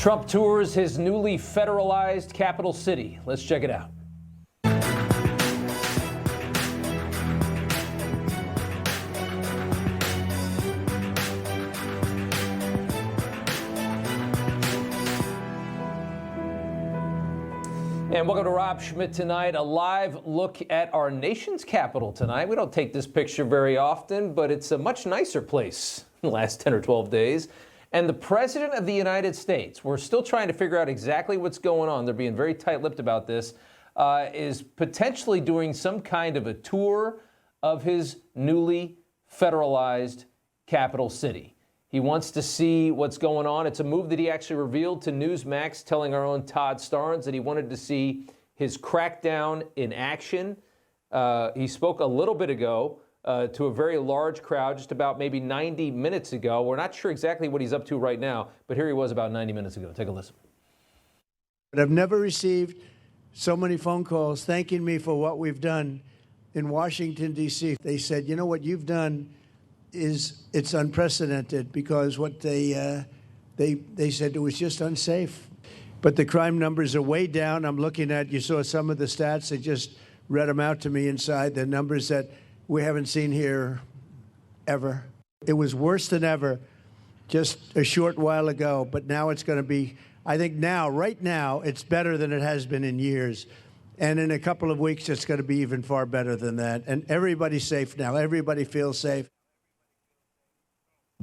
Trump tours his newly federalized capital city. Let's check it out. And welcome to Schmitt Tonight, a live look at our nation's capital tonight. We don't take this picture very often, but it's a much nicer place in the last 10 or 12 days. And the President of the United States, we're still trying to figure out exactly what's going on. They're being very tight-lipped about this, is potentially doing some kind of a tour of his newly federalized capital city. He wants to see what's going on. It's a move that he actually revealed to Newsmax, telling our own Todd Starnes that he wanted to see his crackdown in action. He spoke a little bit ago to a very large crowd, just about maybe 90 minutes ago. We're not sure exactly what he's up to right now, but here he was about 90 minutes ago. Take a listen. But I've never received so many phone calls thanking me for what we've done in Washington, D.C. They said, you know, what you've done it's unprecedented, because what they said it was just unsafe. But the crime numbers are way down. I'm looking at, you saw some of the stats. They just read them out to me inside, the numbers that we haven't seen here ever. It was worse than ever just a short while ago, but now it's going to be, I think now, right now, it's better than it has been in years. And in a couple of weeks, it's going to be even far better than that. And everybody's safe now. Everybody feels safe.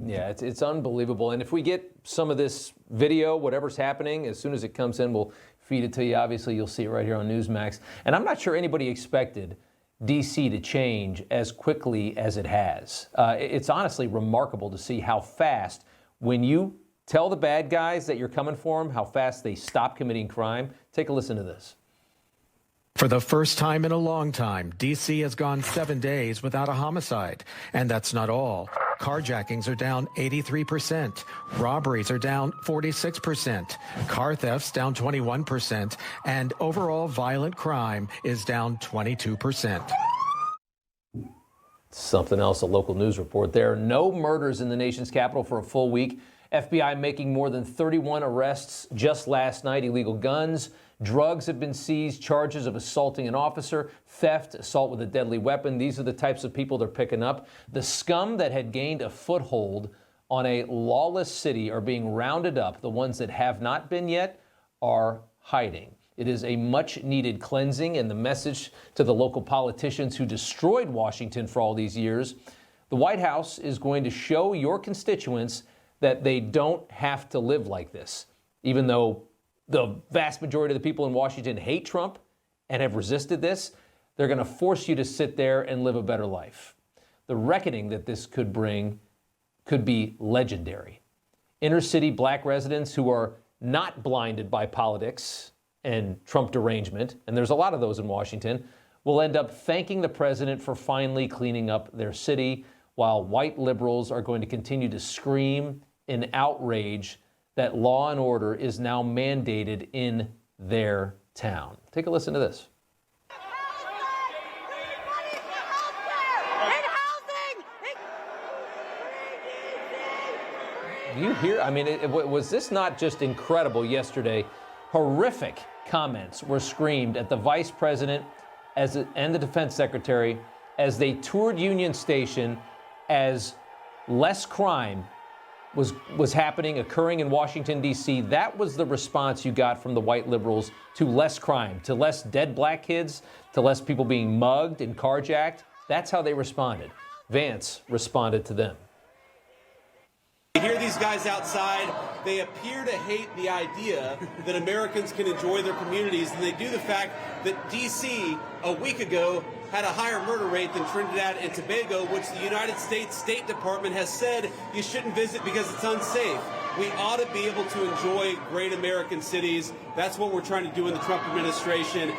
Yeah, it's unbelievable. And if we get some of this video, whatever's happening, as soon as it comes in, we'll feed it to you. Obviously, you'll see it right here on Newsmax. And I'm not sure anybody expected D.C. to change as quickly as it has. It's honestly remarkable to see how fast, when you tell the bad guys that you're coming for them, how fast they stop committing crime. Take a listen to this. For the first time in a long time, D.C. has gone 7 days without a homicide. And that's not all. Carjackings are down 83%. Robberies are down 46%. Car thefts down 21%. And overall violent crime is down 22%. Something else, a local news report there. No murders in the nation's capital for a full week. FBI making more than 31 arrests just last night. Illegal guns, drugs have been seized, charges of assaulting an officer, theft, assault with a deadly weapon. These are the types of people they're picking up. The scum that had gained a foothold on a lawless city are being rounded up. The ones that have not been yet are hiding. It is a much-needed cleansing, and the message to the local politicians who destroyed Washington for all these years: the White House is going to show your constituents that they don't have to live like this. Even though the vast majority of the people in Washington hate Trump and have resisted this, they're going to force you to sit there and live a better life. The reckoning that this could bring could be legendary. Inner city black residents who are not blinded by politics and Trump derangement, and there's a lot of those in Washington, will end up thanking the president for finally cleaning up their city, while white liberals are going to continue to scream in outrage that law and order is now mandated in their town. Take a listen to this. Do you hear? I mean, was this not just incredible yesterday? Horrific comments were screamed at the vice president and the defense secretary as they toured Union Station, as less crime was occurring in Washington, D.C. That was the response you got from the white liberals to less crime, to less dead black kids, to less people being mugged and carjacked. That's how they responded. Vance responded to them. You hear these guys outside, they appear to hate the idea that Americans can enjoy their communities, and they do the fact that D.C. a week ago had a higher murder rate than Trinidad and Tobago, which the United States State Department has said you shouldn't visit because it's unsafe. We ought to be able to enjoy great American cities. That's what we're trying to do in the Trump administration.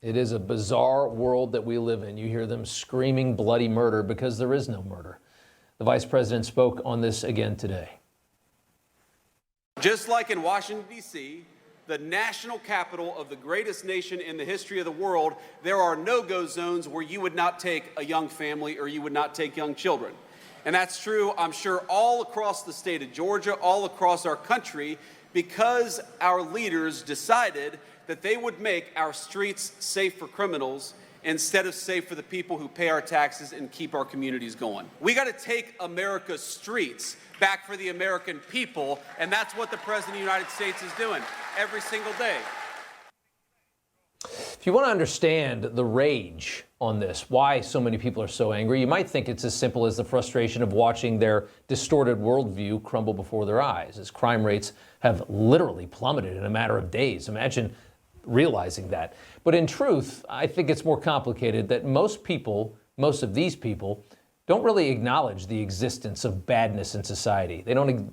It is a bizarre world that we live in. You hear them screaming bloody murder because there is no murder. The vice president spoke on this again today. Just like in Washington, D.C., the national capital of the greatest nation in the history of the world, there are no-go zones where you would not take a young family or you would not take young children. And that's true, I'm sure, all across the state of Georgia, all across our country, because our leaders decided that they would make our streets safe for criminals instead of safe for the people who pay our taxes and keep our communities going. We got to take America's streets back for the American people, and that's what the President of the United States is doing every single day. If you want to understand the rage on this, why so many people are so angry, you might think it's as simple as the frustration of watching their distorted worldview crumble before their eyes, as crime rates have literally plummeted in a matter of days. Imagine realizing that. But in truth, I think it's more complicated that most of these people, don't really acknowledge the existence of badness in society. They don't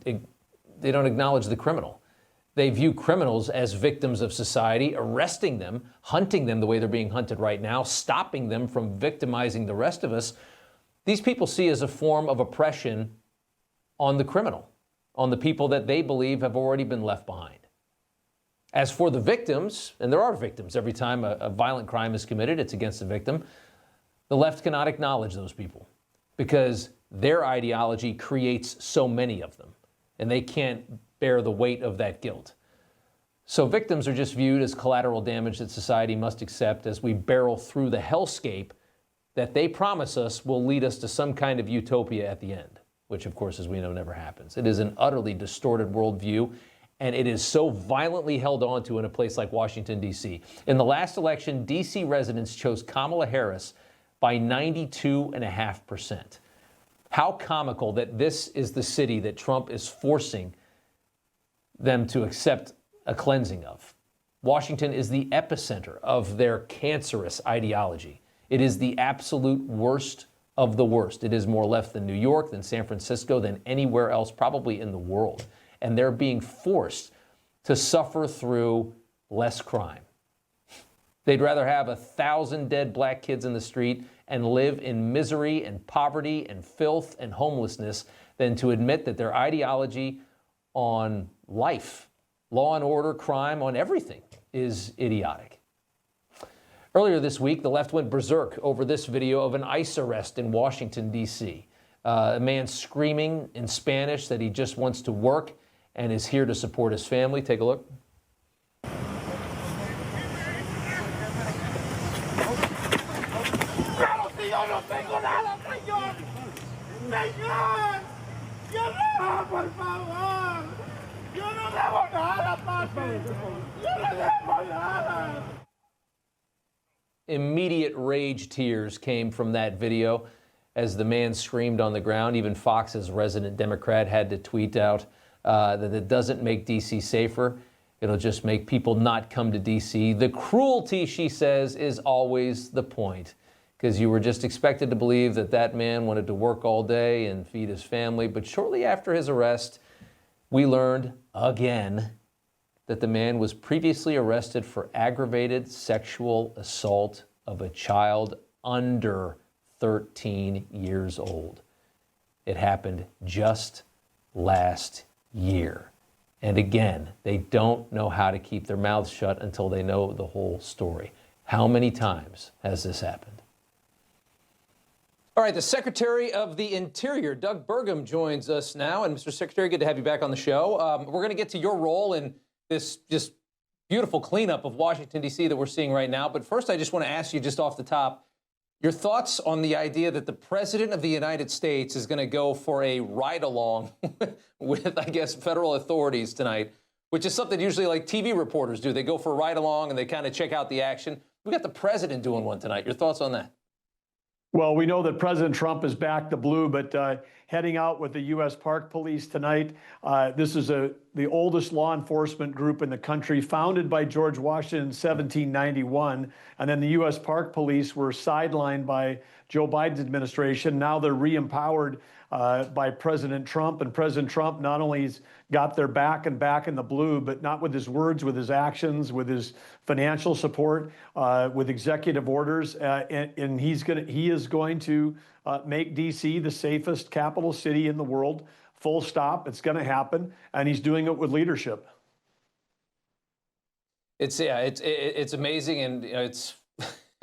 acknowledge the criminal. They view criminals as victims of society, arresting them, hunting them the way they're being hunted right now, stopping them from victimizing the rest of us. These people see as a form of oppression on the criminal, on the people that they believe have already been left behind. As for the victims, and there are victims every time a violent crime is committed, it's against the victim, the left cannot acknowledge those people because their ideology creates so many of them, and they can't bear the weight of that guilt. So victims are just viewed as collateral damage that society must accept as we barrel through the hellscape that they promise us will lead us to some kind of utopia at the end, which of course, as we know, never happens. It is an utterly distorted worldview, and it is so violently held onto in a place like Washington, D.C. In the last election, D.C. residents chose Kamala Harris by 92.5%. How comical that this is the city that Trump is forcing them to accept a cleansing of. Washington is the epicenter of their cancerous ideology. It is the absolute worst of the worst. It is more left than New York, than San Francisco, than anywhere else probably in the world. And they're being forced to suffer through less crime. They'd rather have 1,000 dead black kids in the street and live in misery and poverty and filth and homelessness than to admit that their ideology on life, law and order, crime, on everything is idiotic. Earlier this week, the left went berserk over this video of an ICE arrest in Washington, D.C. A man screaming in Spanish that he just wants to work and is here to support his family. Take a look. Immediate rage tears came from that video as the man screamed on the ground. Even Fox's resident Democrat had to tweet out that it doesn't make D.C. safer. It'll just make people not come to D.C. The cruelty, she says, is always the point, because you were just expected to believe that that man wanted to work all day and feed his family. But shortly after his arrest, we learned again that the man was previously arrested for aggravated sexual assault of a child under 13 years old. It happened just last year. And again, they don't know how to keep their mouths shut until they know the whole story. How many times has this happened? All right, the Secretary of the Interior, Doug Burgum, joins us now. And Mr. Secretary, good to have you back on the show. We're going to get to your role in this just beautiful cleanup of Washington, D.C. that we're seeing right now. But first, I just want to ask you just off the top, your thoughts on the idea that the President of the United States is going to go for a ride-along with, I guess, federal authorities tonight, which is something usually like TV reporters do. They go for a ride-along and they kind of check out the action. We got the President doing one tonight. Your thoughts on that? Well, we know that President Trump is back the blue, but heading out with the U.S. Park Police tonight. This is the oldest law enforcement group in the country, founded by George Washington in 1791. And then the U.S. Park Police were sidelined by Joe Biden's administration. Now they're re-empowered by President Trump. And President Trump not only has got their back and back in the blue, but not with his words, with his actions, with his financial support, with executive orders. And he is going to make D.C. the safest capital city in the world. Full stop. It's going to happen. And he's doing it with leadership. It's amazing. And it's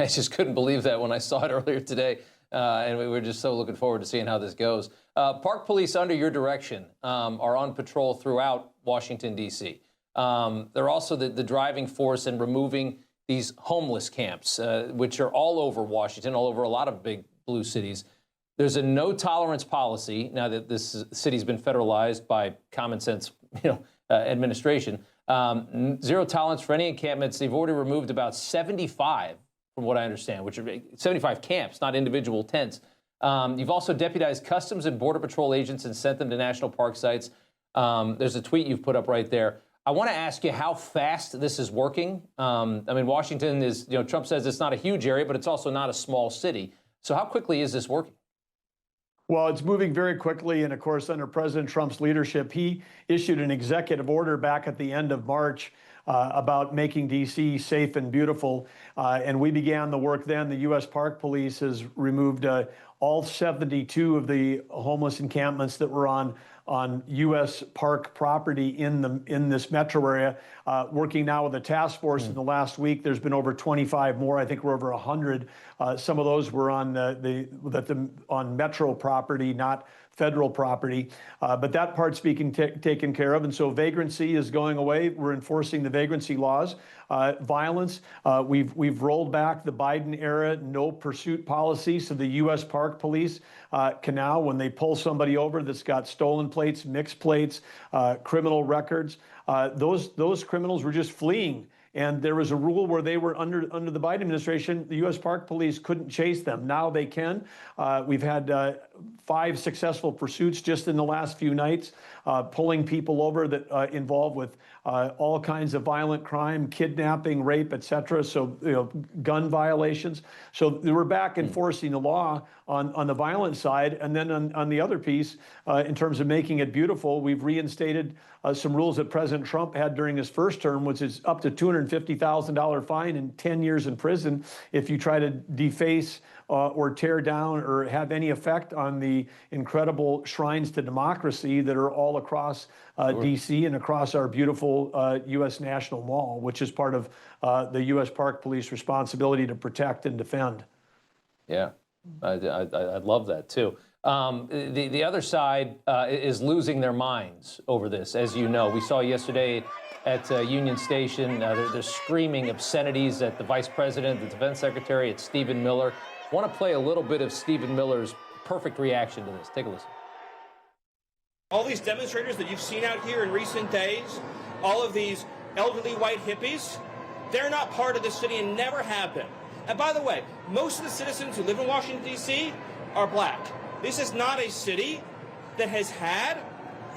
I just couldn't believe that when I saw it earlier today. and we're just so looking forward to seeing how this goes. Park police under your direction are on patrol throughout Washington, D.C. They're also the driving force in removing these homeless camps, which are all over Washington, all over a lot of big blue cities. There's a no-tolerance policy now that this city's been federalized by common sense, administration. Zero tolerance for any encampments. They've already removed about 75, from what I understand, which are 75 camps, not individual tents. You've also deputized Customs and Border Patrol agents and sent them to national park sites. There's a tweet you've put up right there. I want to ask you how fast this is working. Washington is, Trump says it's not a huge area, but it's also not a small city. So how quickly is this working? Well, it's moving very quickly. And of course, under President Trump's leadership, he issued an executive order back at the end of March about making D.C. safe and beautiful. And we began the work then. The U.S. Park Police has removed all 72 of the homeless encampments that were on U.S. park property in this metro area. Working now with a task force in the last week, there's been over 25 more. I think we're over 100. Some of those were on on metro property, not federal property. But that part's being taken care of. And so vagrancy is going away. We're enforcing the vagrancy laws. Violence, we've rolled back the Biden era no pursuit policy. So the U.S. Park Police can now, when they pull somebody over that's got stolen plates, mixed plates, criminal records, those criminals were just fleeing. And there was a rule where they were under the Biden administration, the U.S. Park Police couldn't chase them. Now they can. We've had 5 successful pursuits just in the last few nights, pulling people over that involved with all kinds of violent crime, kidnapping, rape, etc. So, gun violations. So we're back enforcing the law on the violent side. And then on the other piece, in terms of making it beautiful, we've reinstated some rules that President Trump had during his first term, which is up to $250,000 fine and 10 years in prison if you try to deface or tear down or have any effect on the incredible shrines to democracy that are all across D.C. and across our beautiful U.S. National Mall, which is part of the U.S. Park Police responsibility to protect and defend. Yeah, I'd love that too. The other side is losing their minds over this, as you know. We saw yesterday at Union Station, they're screaming obscenities at the vice president, the defense secretary, at Stephen Miller. I want to play a little bit of Stephen Miller's perfect reaction to this. Take a listen. All these demonstrators that you've seen out here in recent days, all of these elderly white hippies, they're not part of the city and never have been. And by the way, most of the citizens who live in Washington, D.C. are black. This is not a city that has had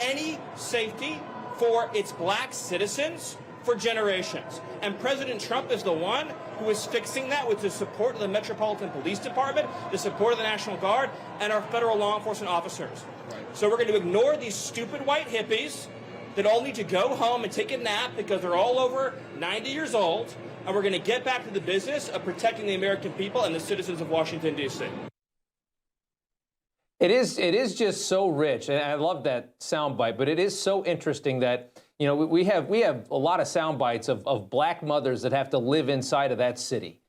any safety for its black citizens for generations. And President Trump is the one who is fixing that with the support of the Metropolitan Police Department, the support of the National Guard, and our federal law enforcement officers. So we're going to ignore these stupid white hippies that all need to go home and take a nap because they're all over 90 years old, and we're going to get back to the business of protecting the American people and the citizens of Washington, D.C. It is just so rich, and I love that soundbite, but it is so interesting that, we have a lot of sound bites of black mothers that have to live inside of that city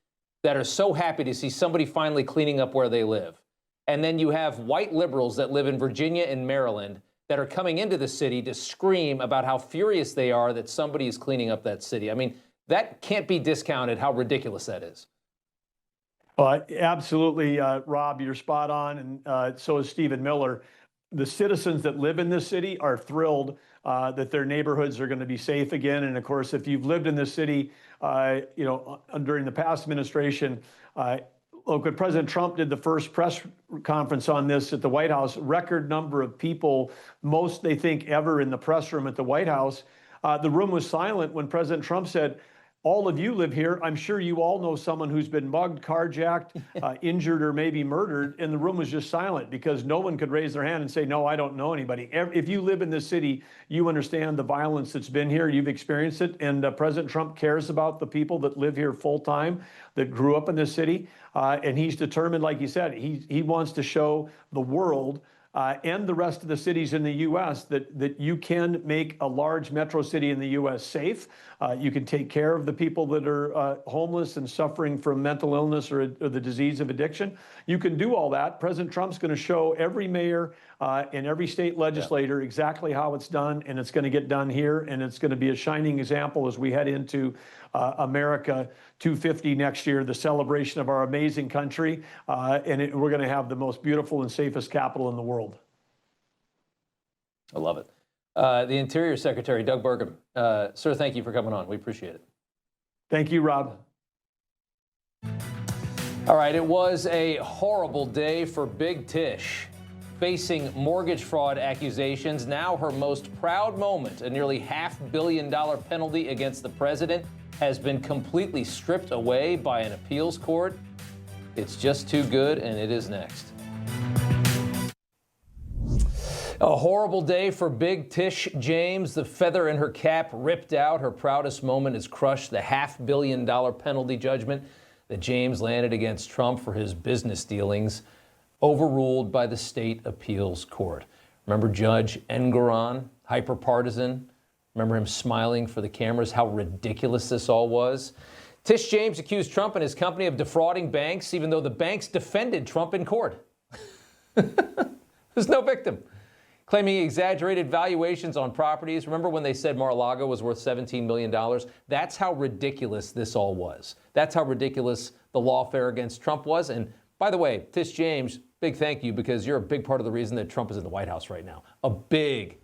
that are so happy to see somebody finally cleaning up where they live. And then you have white liberals that live in Virginia and Maryland that are coming into the city to scream about how furious they are that somebody is cleaning up that city. I mean, that can't be discounted, how ridiculous that is. Absolutely, Rob, you're spot on, and so is Stephen Miller. The citizens that live in this city are thrilled that their neighborhoods are going to be safe again. And of course, if you've lived in this city, during the past administration, look, when President Trump did the first press conference on this at the White House, record number of people, most they think ever in the press room at the White House. The room was silent when President Trump said, all of you live here. I'm sure you all know someone who's been mugged, carjacked, injured, or maybe murdered. And the room was just silent because no one could raise their hand and say, no, I don't know anybody. If you live in this city, you understand the violence that's been here. You've experienced it. And President Trump cares about the people that live here full time, that grew up in this city. And he's determined, like you said, he wants to show the world and the rest of the cities in the U.S. that you can make a large metro city in the U.S. safe. You can take care of the people that are homeless and suffering from mental illness or the disease of addiction. You can do all that. President Trump's going to show every mayor and every state legislator exactly how it's done, and it's going to get done here, and it's going to be a shining example as we head into America 250 next year, the celebration of our amazing country, and we're going to have the most beautiful and safest capital in the world. I love it. The Interior Secretary, Doug Burgum. Sir, thank you for coming on. We appreciate it. Thank you, Rob. All right, it was a horrible day for Big Tish. Facing mortgage fraud accusations, now her most proud moment, a nearly $500 million penalty against the president, has been completely stripped away by an appeals court. It's just too good, and it is next. A horrible day for Big Tish James. The feather in her cap ripped out. Her proudest moment is crushed. The $500 million penalty judgment that James landed against Trump for his business dealings, overruled by the state appeals court. Remember Judge Engoron, hyper-partisan? Remember him smiling for the cameras, how ridiculous this all was? Tish James accused Trump and his company of defrauding banks, even though the banks defended Trump in court. There's no victim. Claiming exaggerated valuations on properties. Remember when they said Mar-a-Lago was worth $17 million? That's how ridiculous this all was. That's how ridiculous the lawfare against Trump was. And by the way, Tish James, big thank you, because you're a big part of the reason that Trump is in the White House right now. A big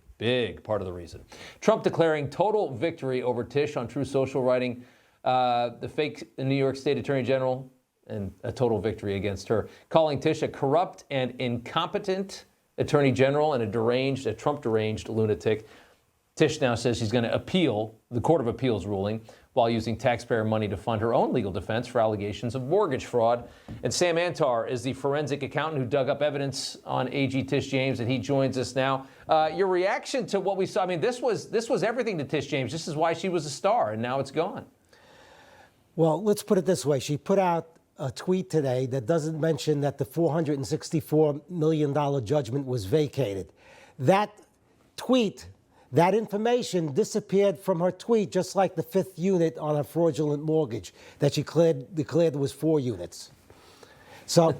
part of the reason. Trump declaring total victory over Tish on True Social, writing the fake New York State Attorney General, and a total victory against her, calling Tish a corrupt and incompetent Attorney General and a Trump-deranged lunatic. Tish now says she's going to appeal the Court of Appeals ruling while using taxpayer money to fund her own legal defense for allegations of mortgage fraud. And Sam Antar is the forensic accountant who dug up evidence on AG Tish James, and he joins us now. Your reaction to what we saw, I mean, this was everything to Tish James. This is why she was a star, and now it's gone. Well, let's put it this way. She put out a tweet today that doesn't mention that the $464 million judgment was vacated. That tweet, that information disappeared from her tweet, just like the fifth unit on a fraudulent mortgage that she declared was 4 units. So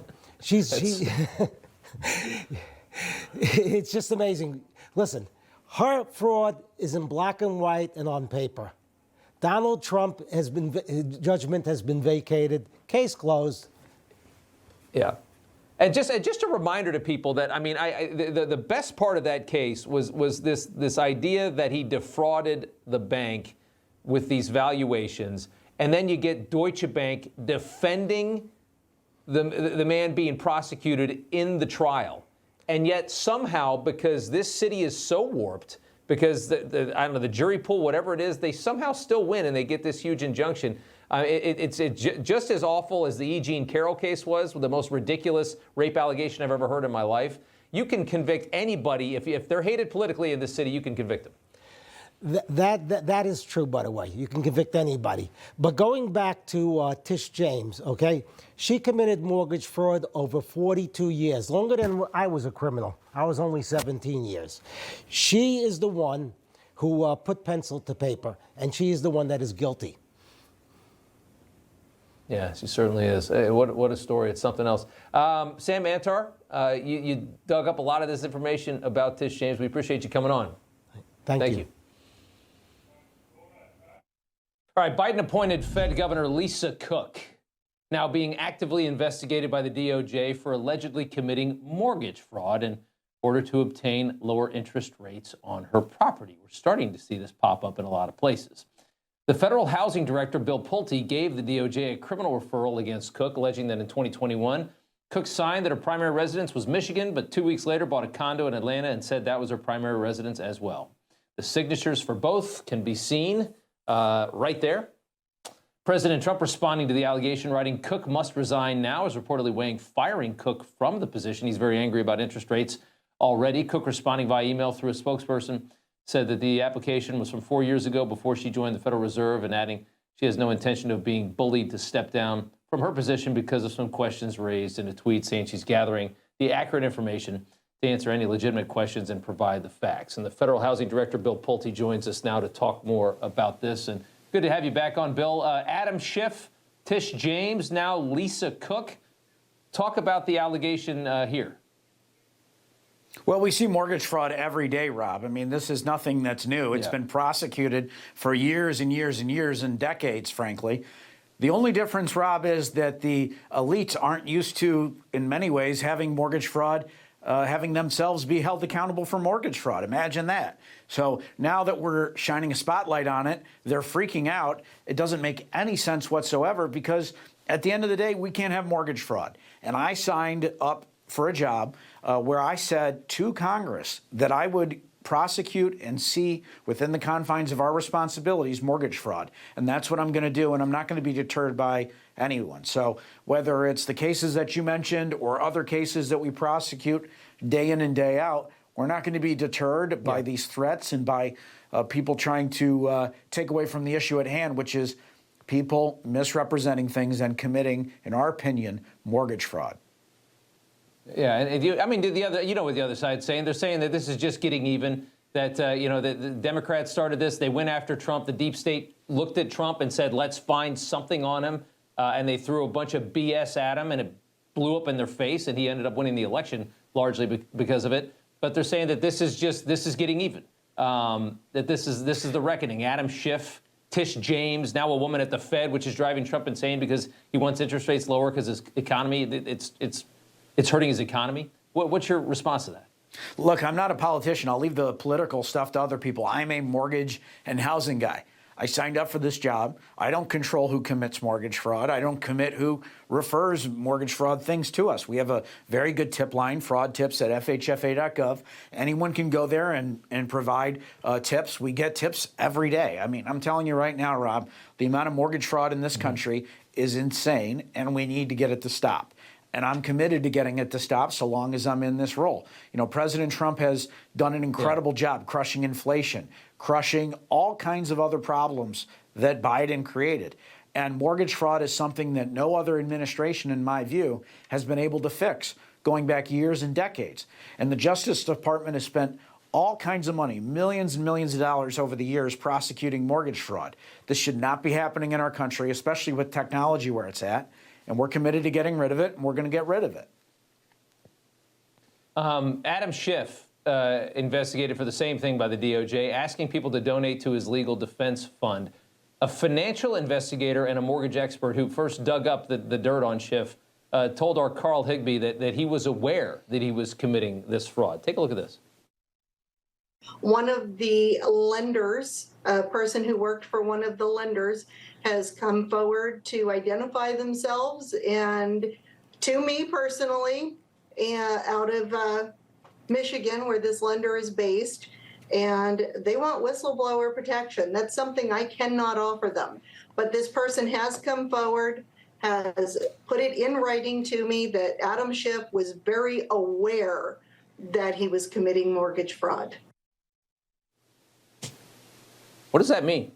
it's just amazing. Listen, her fraud is in black and white and on paper. Donald Trump judgment has been vacated, case closed. Yeah. And just a reminder to people that, I mean, the best part of that case was this idea that he defrauded the bank with these valuations, and then you get Deutsche Bank defending the man being prosecuted in the trial. And yet somehow, because this city is so warped, because I don't know, the jury pool, whatever it is, they somehow still win and they get this huge injunction. It's just as awful as the E. Jean Carroll case was, the most ridiculous rape allegation I've ever heard in my life. You can convict anybody. If they're hated politically in this city, you can convict them. That is true, by the way. You can convict anybody. But going back to Tish James, okay, she committed mortgage fraud over 42 years, longer than I was a criminal. I was only 17 years. She is the one who put pencil to paper, and she is the one that is guilty. Yeah, she certainly is. Hey, what a story. It's something else. Sam Antar, you dug up a lot of this information about Tish James. We appreciate you coming on. Thank you. All right, Biden appointed Fed Governor Lisa Cook, now being actively investigated by the DOJ for allegedly committing mortgage fraud in order to obtain lower interest rates on her property. We're starting to see this pop up in a lot of places. The federal housing director, Bill Pulte, gave the DOJ a criminal referral against Cook, alleging that in 2021, Cook signed that her primary residence was Michigan, but 2 weeks later bought a condo in Atlanta and said that was her primary residence as well. The signatures for both can be seen right there. President Trump responding to the allegation, writing, Cook must resign now, is reportedly weighing firing Cook from the position. He's very angry about interest rates already. Cook, responding via email through a spokesperson, said that the application was from 4 years ago before she joined the Federal Reserve, and adding she has no intention of being bullied to step down from her position because of some questions raised in a tweet, saying she's gathering the accurate information to answer any legitimate questions and provide the facts. And the federal housing director, Bill Pulte, joins us now to talk more about this. And good to have you back on, Bill. Adam Schiff, Tish James, now Lisa Cook. Talk about the allegation here. Well, we see mortgage fraud every day, Rob. I mean, this is nothing that's new. It's been prosecuted for years and years and years and decades, frankly. The only difference, Rob, is that the elites aren't used to, in many ways, having mortgage fraud, having themselves be held accountable for mortgage fraud. Imagine that. So now that we're shining a spotlight on it, they're freaking out. It doesn't make any sense whatsoever because at the end of the day, we can't have mortgage fraud. And I signed up for a job where I said to Congress that I would prosecute and see within the confines of our responsibilities mortgage fraud. And that's what I'm going to do, and I'm not going to be deterred by anyone. So whether it's the cases that you mentioned or other cases that we prosecute day in and day out, we're not going to be deterred by these threats and by people trying to take away from the issue at hand, which is people misrepresenting things and committing, in our opinion, mortgage fraud. Yeah, and you know what the other side's saying? They're saying that this is just getting even, that, the Democrats started this. They went after Trump. The deep state looked at Trump and said, let's find something on him. And they threw a bunch of BS at him, and it blew up in their face, and he ended up winning the election largely because of it. But they're saying that this is getting even, that this is the reckoning. Adam Schiff, Tish James, now a woman at the Fed, which is driving Trump insane because he wants interest rates lower because his economy, it's hurting his economy. What's your response to that? Look, I'm not a politician. I'll leave the political stuff to other people. I'm a mortgage and housing guy. I signed up for this job. I don't control who commits mortgage fraud. I don't commit who refers mortgage fraud things to us. We have a very good tip line, fraud tips at FHFA.gov. Anyone can go there and provide tips. We get tips every day. I mean, I'm telling you right now, Rob, the amount of mortgage fraud in this country is insane, and we need to get it to stop. And I'm committed to getting it to stop so long as I'm in this role. You know, President Trump has done an incredible job crushing inflation, crushing all kinds of other problems that Biden created. And mortgage fraud is something that no other administration, in my view, has been able to fix going back years and decades. And the Justice Department has spent all kinds of money, millions and millions of dollars over the years prosecuting mortgage fraud. This should not be happening in our country, especially with technology where it's at. And we're committed to getting rid of it, and we're going to get rid of it. Adam Schiff, investigated for the same thing by the DOJ, asking people to donate to his legal defense fund. A financial investigator and a mortgage expert who first dug up the dirt on Schiff told our Carl Higbee that he was aware that he was committing this fraud. Take a look at this. One of the lenders, a person who worked for one of the lenders, has come forward to identify themselves and to me personally, out of Michigan, where this lender is based, and they want whistleblower protection. That's something I cannot offer them. But this person has come forward, has put it in writing to me that Adam Schiff was very aware that he was committing mortgage fraud. What does that mean?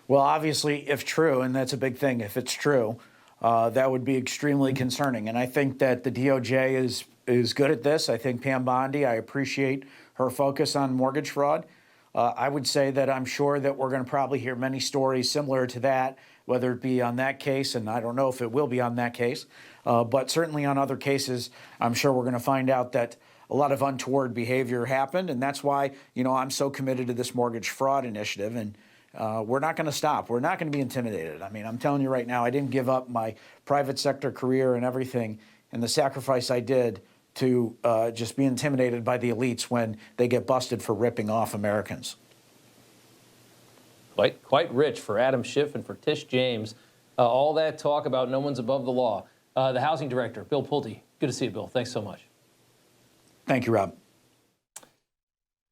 Well, obviously, if true, and that's a big thing, if it's true, that would be extremely concerning. And I think that the DOJ is good at this. I think Pam Bondi, I appreciate her focus on mortgage fraud. I would say that I'm sure that we're going to probably hear many stories similar to that, whether it be on that case, and I don't know if it will be on that case, but certainly on other cases, I'm sure we're going to find out that a lot of untoward behavior happened. And that's why, I'm so committed to this mortgage fraud initiative. And we're not going to stop. We're not going to be intimidated. I mean, I'm telling you right now, I didn't give up my private sector career and everything and the sacrifice I did to just be intimidated by the elites when they get busted for ripping off Americans. Quite rich for Adam Schiff and for Tish James. All that talk about no one's above the law. The housing director, Bill Pulte. Good to see you, Bill. Thanks so much. Thank you, Rob.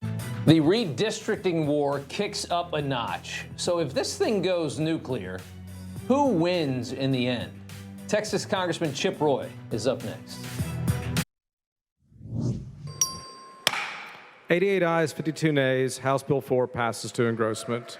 The redistricting war kicks up a notch. So if this thing goes nuclear, who wins in the end? Texas Congressman Chip Roy is up next. 88 ayes, 52 nays. House Bill 4 passes to engrossment.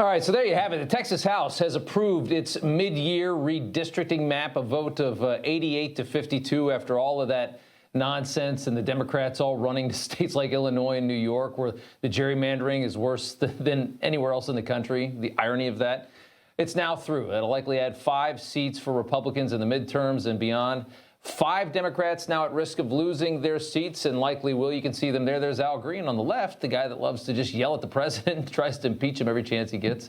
All right, so there you have it. The Texas House has approved its mid-year redistricting map, a vote of 88 to 52 after all of that nonsense and the Democrats all running to states like Illinois and New York where the gerrymandering is worse than anywhere else in the country. The irony of that. It's now through. It'll likely add 5 seats for Republicans in the midterms and beyond. 5 Democrats now at risk of losing their seats and likely will. You can see them there. There's Al Green on the left, the guy that loves to just yell at the president, tries to impeach him every chance he gets.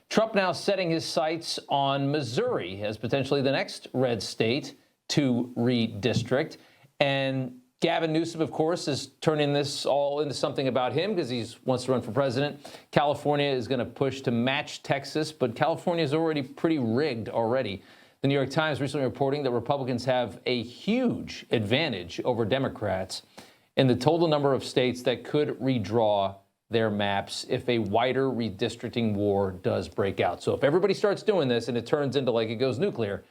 Trump now setting his sights on Missouri as potentially the next red state to redistrict. And Gavin Newsom, of course, is turning this all into something about him because he wants to run for president. California is going to push to match Texas, but California is already pretty rigged already. The New York Times recently reporting that Republicans have a huge advantage over Democrats in the total number of states that could redraw their maps if a wider redistricting war does break out. So if everybody starts doing this and it turns into like it goes nuclear,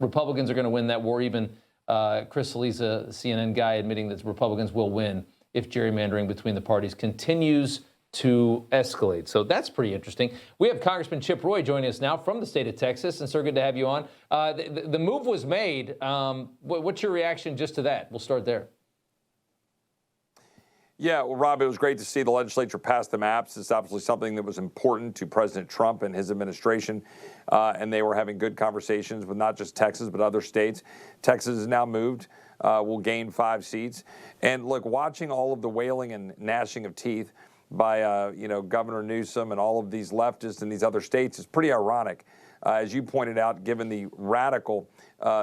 Republicans are going to win that war. Even Chris Cillizza, CNN guy, admitting that Republicans will win if gerrymandering between the parties continues to escalate. So that's pretty interesting. We have Congressman Chip Roy joining us now from the state of Texas, and sir, good to have you on. The move was made. What's your reaction just to that? We'll start there. Yeah, well, Rob, it was great to see the legislature pass the maps. It's obviously something that was important to President Trump and his administration, and they were having good conversations with not just Texas, but other states. Texas has now moved, will gain 5 seats. And look, watching all of the wailing and gnashing of teeth by, Governor Newsom and all of these leftists in these other states is pretty ironic, as you pointed out, given the radical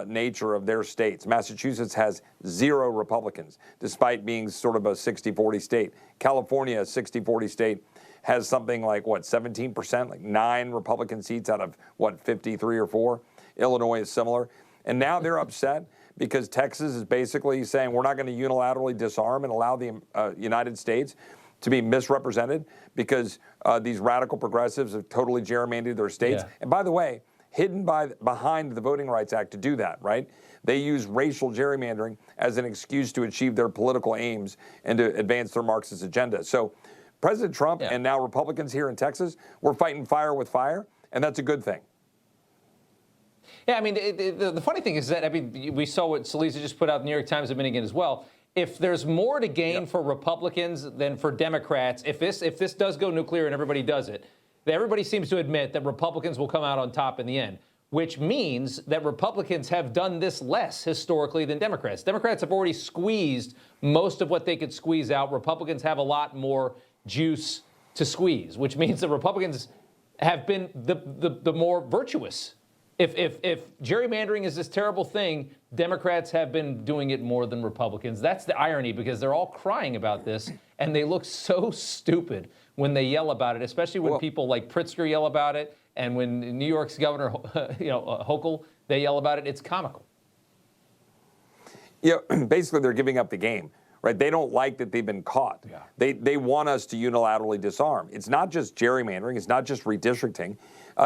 nature of their states. Massachusetts has 0 Republicans, despite being sort of a 60-40 state. California, a 60-40 state, has something like, 17%, like 9 Republican seats out of, 53 or 4. Illinois is similar. And now they're upset because Texas is basically saying we're not going to unilaterally disarm and allow the United States to be misrepresented because these radical progressives have totally gerrymandered their states. Yeah. And by the way, hidden behind the Voting Rights Act to do that, right? They use racial gerrymandering as an excuse to achieve their political aims and to advance their Marxist agenda. So President Trump and now Republicans here in Texas, we're fighting fire with fire, and that's a good thing. Yeah, I mean, the funny thing is that, we saw what Cillizza just put out in the New York Times a minute ago as well. If there's more to gain for Republicans than for Democrats, if this does go nuclear and everybody does it, everybody seems to admit that Republicans will come out on top in the end, which means that Republicans have done this less historically than Democrats. Democrats have already squeezed most of what they could squeeze out. Republicans have a lot more juice to squeeze, which means that Republicans have been the more virtuous. If gerrymandering is this terrible thing, Democrats have been doing it more than Republicans. That's the irony, because they're all crying about this, and they look so stupid when they yell about it, especially when people like Pritzker yell about it, and when New York's Governor, Hochul, they yell about it. It's comical. Yeah, basically they're giving up the game, right? They don't like that they've been caught. Yeah. They want us to unilaterally disarm. It's not just gerrymandering. It's not just redistricting.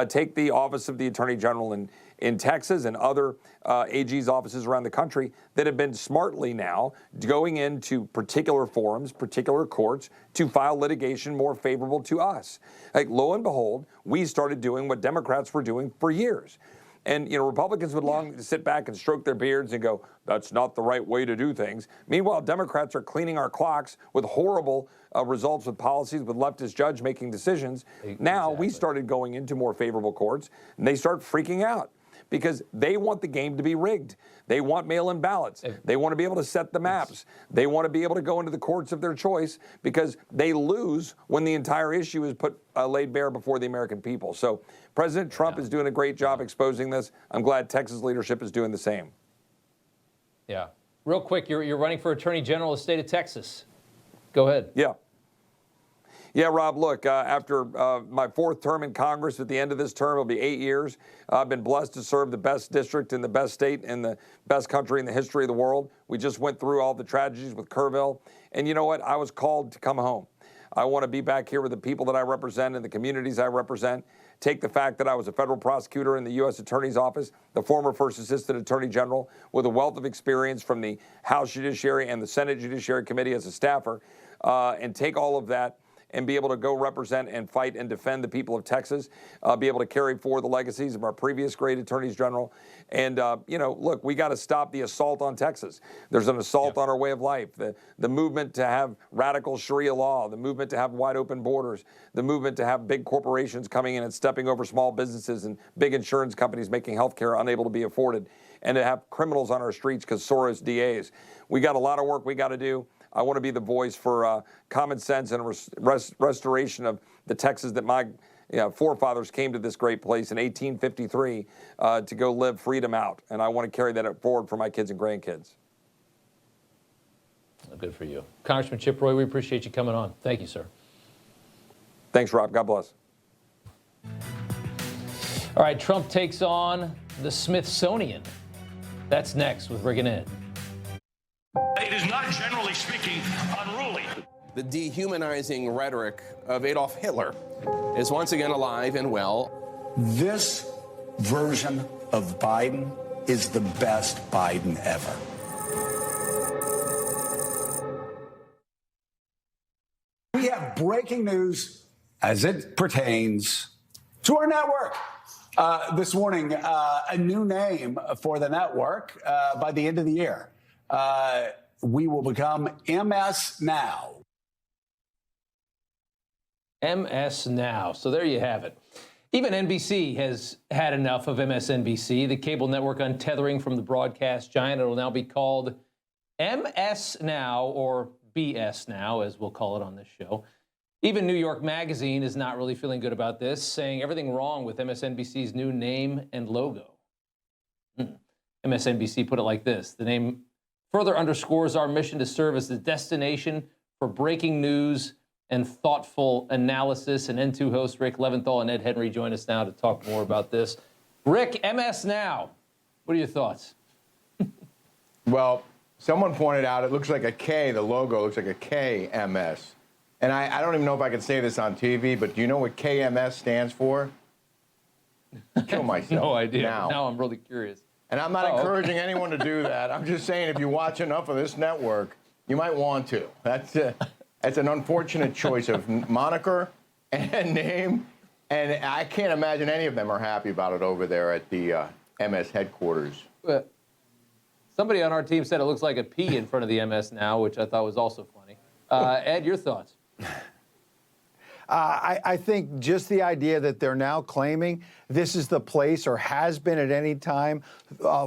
Take the Office of the Attorney General in Texas and other AG's offices around the country that have been smartly now going into particular forums, particular courts to file litigation more favorable to us. Like, lo and behold, we started doing what Democrats were doing for years. And, Republicans would long sit back and stroke their beards and go, that's not the right way to do things. Meanwhile, Democrats are cleaning our clocks with horrible results with policies, with leftist judge making decisions. Exactly. Now we started going into more favorable courts, and they start freaking out because they want the game to be rigged. They want mail-in ballots. They want to be able to set the maps. They want to be able to go into the courts of their choice because they lose when the entire issue is laid bare before the American people. So President Trump is doing a great job exposing this. I'm glad Texas leadership is doing the same. Yeah. Real quick, you're running for Attorney General of the state of Texas. Go ahead. Yeah. Yeah, Rob, look, after my 4th term in Congress, at the end of this term, it'll be 8 years. I've been blessed to serve the best district in the best state in the best country in the history of the world. We just went through all the tragedies with Kerrville. And you know what? I was called to come home. I want to be back here with the people that I represent and the communities I represent. Take the fact that I was a federal prosecutor in the U.S. Attorney's Office, the former First Assistant Attorney General, with a wealth of experience from the House Judiciary and the Senate Judiciary Committee as a staffer, and take all of that and be able to go represent and fight and defend the people of Texas, be able to carry forward the legacies of our previous great attorneys general. And, look, we got to stop the assault on Texas. There's an assault on our way of life, the movement to have radical Sharia law, the movement to have wide open borders, the movement to have big corporations coming in and stepping over small businesses and big insurance companies making health care unable to be afforded, and to have criminals on our streets because Soros DAs. We got a lot of work we got to do. I want to be the voice for common sense and restoration of the Texas that my forefathers came to this great place in 1853 to go live freedom out. And I want to carry that forward for my kids and grandkids. Good for you. Congressman Chip Roy, we appreciate you coming on. Thank you, sir. Thanks, Rob. God bless. All right, Trump takes on the Smithsonian. That's next with Rick and Ed. It is not, generally speaking, unruly. The dehumanizing rhetoric of Adolf Hitler is once again alive and well. This version of Biden is the best Biden ever. We have breaking news as it pertains to our network. This morning, a new name for the network by the end of the year. We will become MS Now. MS Now. So there you have it. Even NBC has had enough of MSNBC, the cable network untethering from the broadcast giant. It will now be called MS Now, or BS Now, as we'll call it on this show. Even New York Magazine is not really feeling good about this, saying everything wrong with MSNBC's new name and logo. MSNBC put it like this: the name further underscores our mission to serve as the destination for breaking news and thoughtful analysis. And N2 hosts Rick Leventhal and Ed Henry join us now to talk more about this. Rick, MS Now, what are your thoughts? Well, someone pointed out it looks like a K. The logo looks like a KMS. And I don't even know if I can say this on TV, but do you know what KMS stands for? Kill myself. No idea. Now. Now I'm really curious. And I'm not encouraging anyone to do that. I'm just saying if you watch enough of this network, you might want to. That's an unfortunate choice of moniker and name. And I can't imagine any of them are happy about it over there at the MS headquarters. Somebody on our team said it looks like a P in front of the MS Now, which I thought was also funny. Ed, your thoughts? I think just the idea that they're now claiming this is the place, or has been at any time,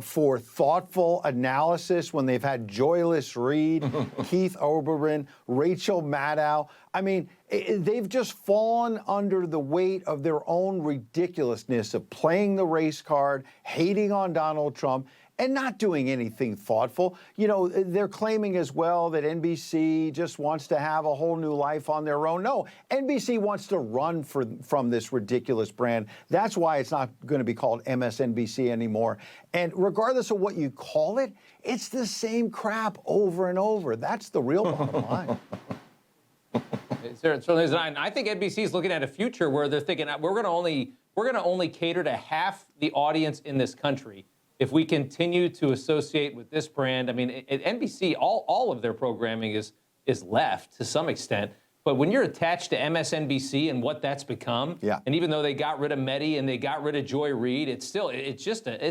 for thoughtful analysis when they've had Joyless Reed, Keith Olbermann, Rachel Maddow. I mean, they've just fallen under the weight of their own ridiculousness of playing the race card, hating on Donald Trump, and not doing anything thoughtful. You know, they're claiming as well that NBC just wants to have a whole new life on their own. No, NBC wants to run from this ridiculous brand. That's why it's not going to be called MSNBC anymore. And regardless of what you call it, it's the same crap over and over. That's the real bottom line. I think NBC is looking at a future where they're thinking we're going to only cater to half the audience in this country if we continue to associate with this brand. I mean, at NBC, all of their programming is left to some extent. But when you're attached to MSNBC and what that's become, and even though they got rid of Mehdi and they got rid of Joy Reid, it's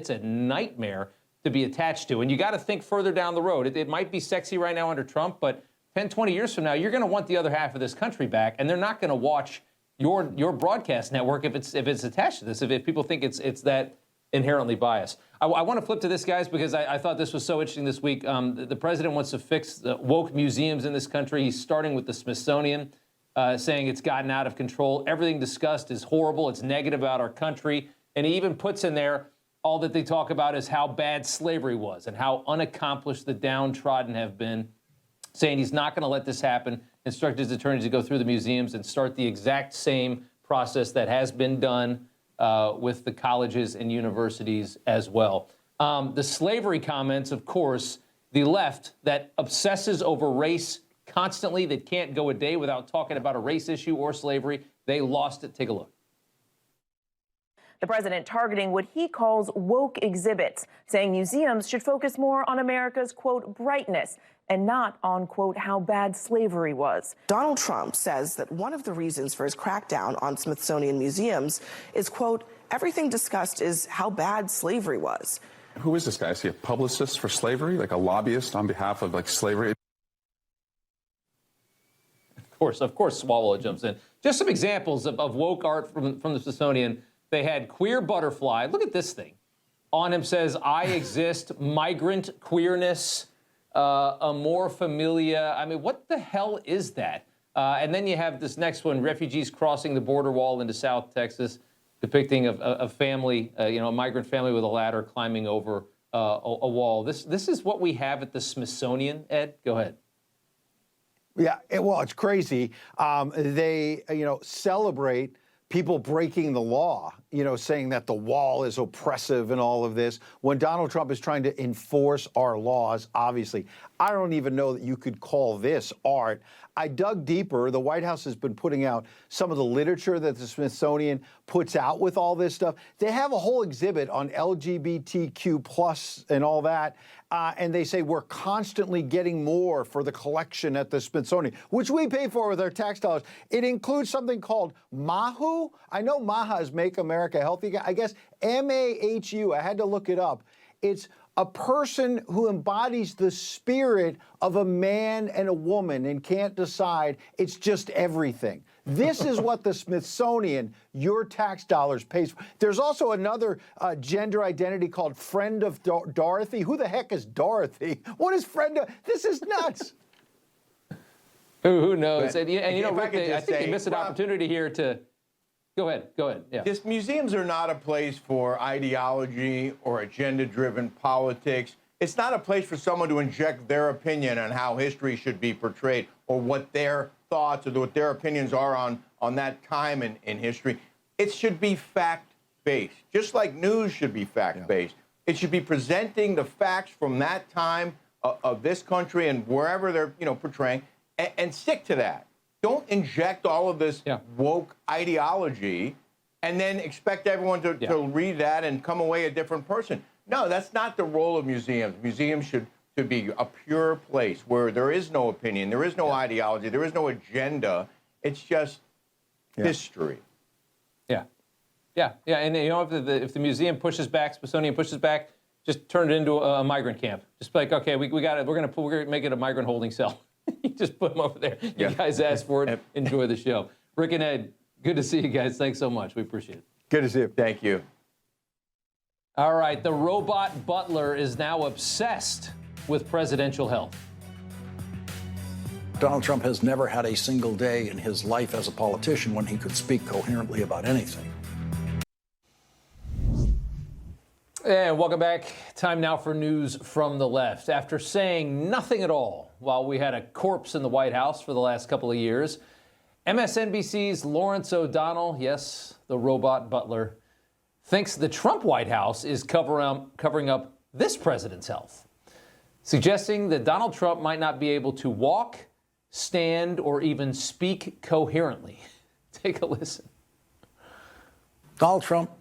a nightmare to be attached to. And you got to think further down the road. It might be sexy right now under Trump, but 10, 20 years from now, you're going to want the other half of this country back, and they're not going to watch your broadcast network if it's attached to this. If people think it's that inherently biased. I want to flip to this, guys, because I thought this was so interesting this week. The president wants to fix the woke museums in this country. He's starting with the Smithsonian, saying it's gotten out of control. Everything discussed is horrible. It's negative about our country. And he even puts in there all that they talk about is how bad slavery was and how unaccomplished the downtrodden have been, saying he's not going to let this happen, instruct his attorneys to go through the museums and start the exact same process that has been done with the colleges and universities as well. The slavery comments, of course, the left that obsesses over race constantly, that can't go a day without talking about a race issue or slavery, they lost it. Take a look. The president targeting what he calls woke exhibits, saying museums should focus more on America's, quote, brightness and not on, quote, how bad slavery was. Donald Trump says that one of the reasons for his crackdown on Smithsonian museums is, quote, everything discussed is how bad slavery was. Who is this guy? Is he a publicist for slavery, like a lobbyist on behalf of like slavery? Of course, Swalwell jumps in. Just some examples of woke art from the Smithsonian. They had queer butterfly. Look at this thing. On him says, I exist, migrant queerness, amor familia. I mean, what the hell is that? And then you have this next one, refugees crossing the border wall into South Texas, depicting a family, a migrant family with a ladder climbing over a wall. This is what we have at the Smithsonian, Ed. Go ahead. Yeah, well, it's crazy. They, celebrate people breaking the law, saying that the wall is oppressive and all of this, when Donald Trump is trying to enforce our laws, obviously. I don't even know that you could call this art. I dug deeper. The White House has been putting out some of the literature that the Smithsonian puts out with all this stuff. They have a whole exhibit on LGBTQ plus and all that. And they say we're constantly getting more for the collection at the Smithsonian, which we pay for with our tax dollars. It includes something called MAHU. I know MAHA is Make America Healthy. I guess MAHU. I had to look it up. It's a person who embodies the spirit of a man and a woman and can't decide. It's just everything. This is what the Smithsonian, your tax dollars, pays for. There's also another gender identity called Friend of Dorothy. Who the heck is Dorothy? What is Friend of? This is nuts. Who knows? And Rick, I think say, you missed an opportunity here to... Go ahead. Yeah. Just museums are not a place for ideology or agenda-driven politics. It's not a place for someone to inject their opinion on how history should be portrayed or what their thoughts or what their opinions are on that time in history. It should be fact-based, just like news should be fact-based. Yeah. It should be presenting the facts from that time of this country and wherever they're portraying, and stick to that. Don't inject all of this woke ideology and then expect everyone to read that and come away a different person. No, that's not the role of museums. Museums should be a pure place where there is no opinion, there is no ideology, there is no agenda. It's just history. Yeah. And if the museum pushes back, Smithsonian pushes back, just turn it into a migrant camp. Just like, okay, we got it. We're gonna make it a migrant holding cell. You just put them over there. You guys asked for it. Enjoy the show. Rick and Ed, good to see you guys. Thanks so much. We appreciate it. Good to see you. Thank you. All right, the robot butler is now obsessed with presidential health. Donald Trump has never had a single day in his life as a politician when he could speak coherently about anything. And welcome back. Time now for news from the left. After saying nothing at all while we had a corpse in the White House for the last couple of years, MSNBC's Lawrence O'Donnell, yes, the robot butler, thinks the Trump White House is covering up this president's health, suggesting that Donald Trump might not be able to walk, stand, or even speak coherently. Take a listen. Donald Trump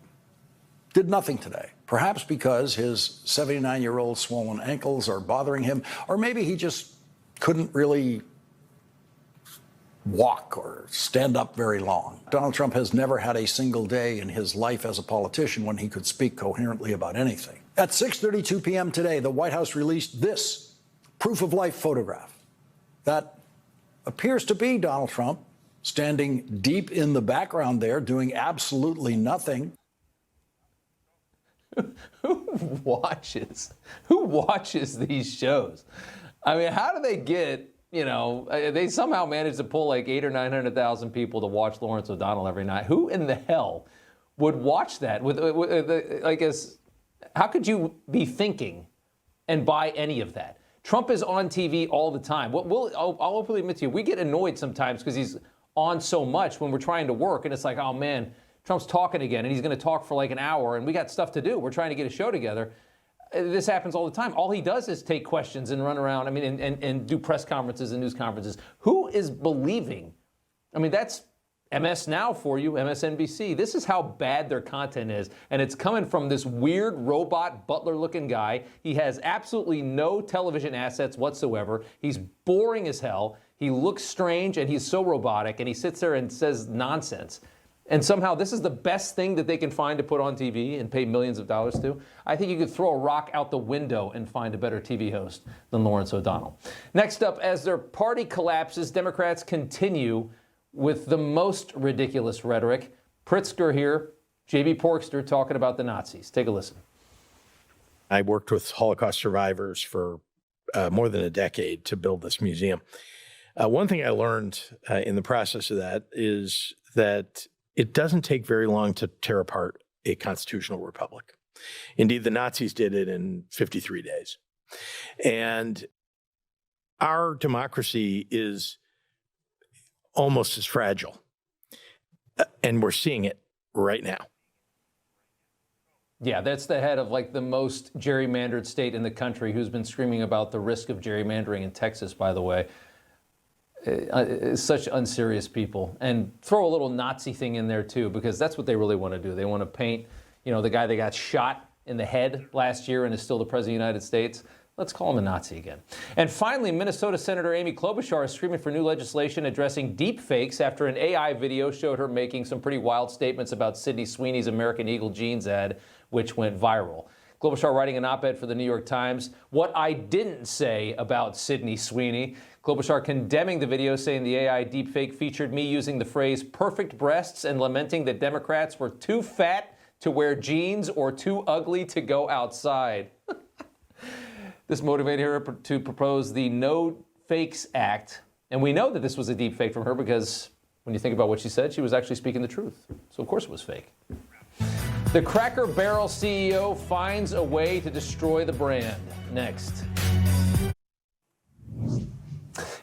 did nothing today, perhaps because his 79-year-old swollen ankles are bothering him, or maybe he just couldn't really walk or stand up very long. Donald Trump has never had a single day in his life as a politician when he could speak coherently about anything. At 6:32 p.m. today, the White House released this proof-of-life photograph that appears to be Donald Trump standing deep in the background there, doing absolutely nothing. Who watches these shows? I mean, how do they get, they somehow manage to pull like 800,000 or 900,000 people to watch Lawrence O'Donnell every night. Who in the hell would watch that? How could you be thinking and buy any of that? Trump is on TV all the time. I'll openly admit to you, we get annoyed sometimes because he's on so much when we're trying to work, and it's like, oh man, Trump's talking again, and he's going to talk for like an hour, and we got stuff to do. We're trying to get a show together. This happens all the time. All he does is take questions and run around, and do press conferences and news conferences. Who is believing? I mean, that's MS Now for you, MSNBC. This is how bad their content is. And it's coming from this weird robot butler-looking guy. He has absolutely no television assets whatsoever. He's boring as hell. He looks strange, and he's so robotic, and he sits there and says nonsense. And somehow this is the best thing that they can find to put on TV and pay millions of dollars to. I think you could throw a rock out the window and find a better TV host than Lawrence O'Donnell. Next up, as their party collapses, Democrats continue with the most ridiculous rhetoric. Pritzker here, J.B. Porkster talking about the Nazis. Take a listen. I worked with Holocaust survivors for more than a decade to build this museum. One thing I learned in the process of that is that it doesn't take very long to tear apart a constitutional republic. Indeed, the Nazis did it in 53 days. And our democracy is almost as fragile. And we're seeing it right now. Yeah, that's the head of like the most gerrymandered state in the country who's been screaming about the risk of gerrymandering in Texas, by the way. Such unserious people. And throw a little Nazi thing in there too, because that's what they really want to do. They want to paint, the guy that got shot in the head last year and is still the president of the United States. Let's call him a Nazi again. And finally, Minnesota Senator Amy Klobuchar is screaming for new legislation addressing deep fakes after an AI video showed her making some pretty wild statements about Sydney Sweeney's American Eagle jeans ad, which went viral. Klobuchar writing an op-ed for the New York Times, "What I didn't say about Sydney Sweeney." Klobuchar condemning the video, saying the AI deepfake featured me using the phrase perfect breasts and lamenting that Democrats were too fat to wear jeans or too ugly to go outside. This motivated her to propose the No Fakes Act. And we know that this was a deep fake from her because when you think about what she said, she was actually speaking the truth. So of course it was fake. The Cracker Barrel CEO finds a way to destroy the brand. Next.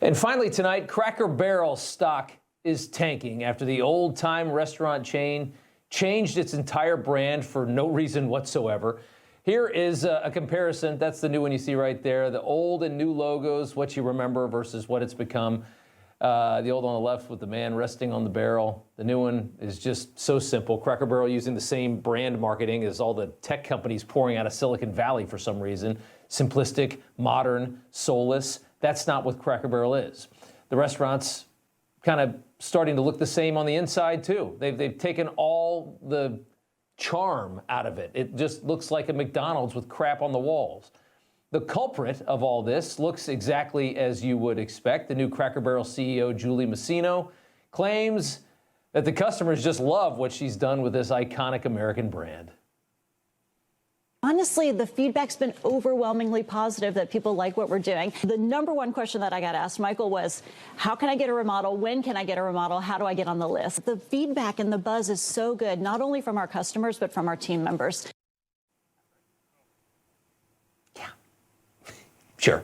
And finally tonight, Cracker Barrel stock is tanking after the old-time restaurant chain changed its entire brand for no reason whatsoever. Here is a comparison. That's the new one you see right there. The old and new logos, what you remember versus what it's become. The old on the left with the man resting on the barrel. The new one is just so simple. Cracker Barrel using the same brand marketing as all the tech companies pouring out of Silicon Valley for some reason. Simplistic, modern, soulless. That's not what Cracker Barrel is. The restaurant's kind of starting to look the same on the inside, too. They've taken all the charm out of it. It just looks like a McDonald's with crap on the walls. The culprit of all this looks exactly as you would expect. The new Cracker Barrel CEO, Julie Masino, claims that the customers just love what she's done with this iconic American brand. Honestly, the feedback's been overwhelmingly positive that people like what we're doing. The number one question that I got asked, Michael, was how can I get a remodel? When can I get a remodel? How do I get on the list? The feedback and the buzz is so good, not only from our customers, but from our team members. Sure.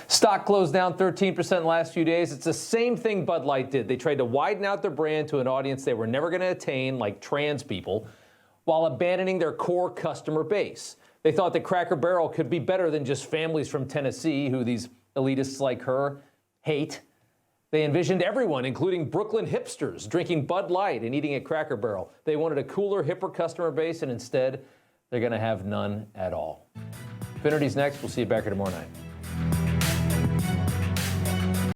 Stock closed down 13% in the last few days. It's the same thing Bud Light did. They tried to widen out their brand to an audience they were never going to attain, like trans people, while abandoning their core customer base. They thought that Cracker Barrel could be better than just families from Tennessee who these elitists like her hate. They envisioned everyone, including Brooklyn hipsters, drinking Bud Light and eating at Cracker Barrel. They wanted a cooler, hipper customer base, and instead, they're going to have none at all. Infinity's next. We'll see you back here tomorrow night.